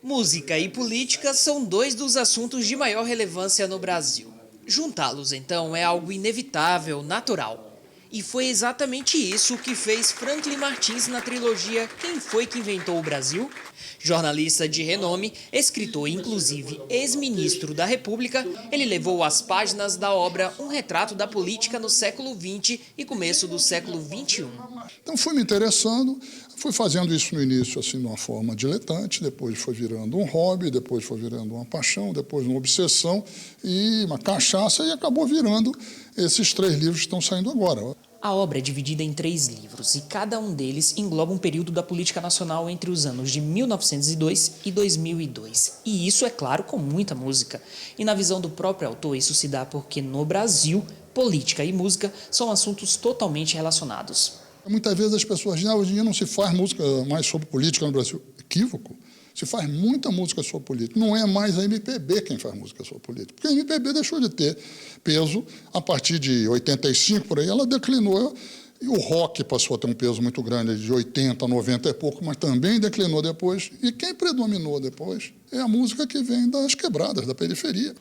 Música e política são dois dos assuntos de maior relevância no Brasil. Juntá-los, então, é algo inevitável, natural. E foi exatamente isso que fez Franklin Martins na trilogia Quem Foi que Inventou o Brasil? Jornalista de renome, escritor e inclusive ex-ministro da República, ele levou às páginas da obra um retrato da política no século XX e começo do século XXI. Então fui me interessando, fui fazendo isso no início assim de uma forma diletante, depois foi virando um hobby, depois foi virando uma paixão, depois uma obsessão e uma cachaça e acabou virando esses 3 livros que estão saindo agora. A obra é dividida em 3 livros e cada um deles engloba um período da política nacional entre os anos de 1902 e 2002. E isso, é claro, com muita música. E na visão do próprio autor, isso se dá porque no Brasil, política e música são assuntos totalmente relacionados. Muitas vezes as pessoas dizem, hoje em dia não se faz música mais sobre política no Brasil. Equívoco. Se faz muita música sobre política. Não é mais a MPB quem faz música sobre política. Porque a MPB deixou de ter peso a partir de 85, por aí, ela declinou. E o rock passou a ter um peso muito grande, de 80, 90 e pouco, mas também declinou depois. E quem predominou depois é a música que vem das quebradas, da periferia.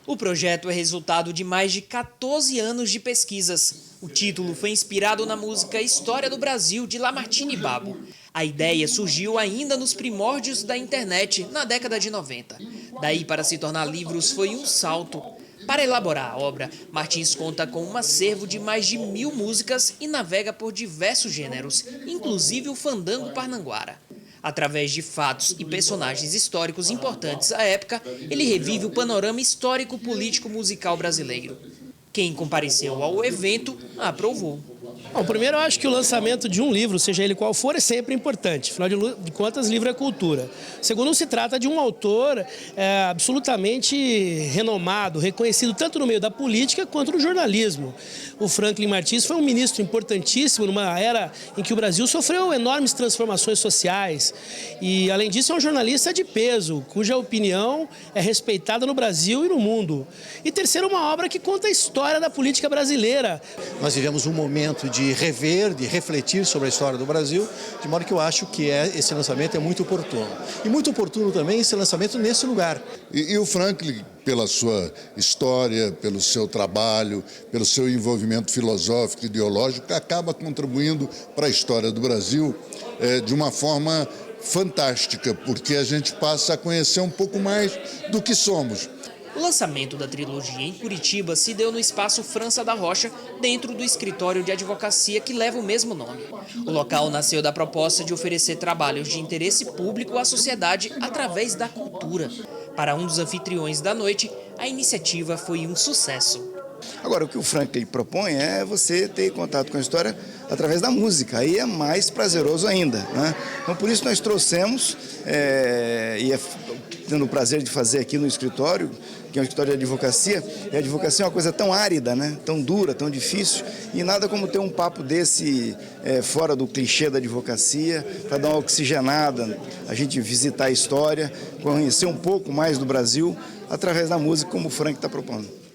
O projeto é resultado de mais de 14 anos de pesquisas. O título foi inspirado na música História do Brasil, de Lamartine Babo. A ideia surgiu ainda nos primórdios da internet, na década de 90. Daí para se tornar livros foi um salto. Para elaborar a obra, Martins conta com um acervo de mais de 1000 músicas e navega por diversos gêneros, inclusive o fandango parnanguara. Através de fatos e personagens históricos importantes à época, ele revive o panorama histórico-político-musical brasileiro. Quem compareceu ao evento aprovou. Bom, primeiro, eu acho que o lançamento de um livro, seja ele qual for, é sempre importante. Afinal de contas, livro é cultura. Segundo, se trata de um autor absolutamente renomado, reconhecido tanto no meio da política quanto no jornalismo. O Franklin Martins foi um ministro importantíssimo numa era em que o Brasil sofreu enormes transformações sociais. E, além disso, é um jornalista de peso, cuja opinião é respeitada no Brasil e no mundo. E terceiro, uma obra que conta a história da política brasileira. Nós vivemos um momento de rever, de refletir sobre a história do Brasil, de modo que eu acho que esse lançamento é muito oportuno. E muito oportuno também esse lançamento nesse lugar. E o Franklin, pela sua história, pelo seu trabalho, pelo seu envolvimento filosófico e ideológico, acaba contribuindo para a história do Brasil de uma forma fantástica, porque a gente passa a conhecer um pouco mais do que somos. O lançamento da trilogia em Curitiba se deu no espaço França da Rocha, dentro do escritório de advocacia que leva o mesmo nome. O local nasceu da proposta de oferecer trabalhos de interesse público à sociedade através da cultura. Para um dos anfitriões da noite, a iniciativa foi um sucesso. Agora, o que o Franklin propõe é você ter contato com a história através da música, aí é mais prazeroso ainda, né? Então, por isso nós trouxemos, tendo o prazer de fazer aqui no escritório, que é um escritório de advocacia, e a advocacia é uma coisa tão árida, né? Tão dura, tão difícil, e nada como ter um papo desse fora do clichê da advocacia, para dar uma oxigenada, a gente visitar a história, conhecer um pouco mais do Brasil, através da música, como o Frank está propondo.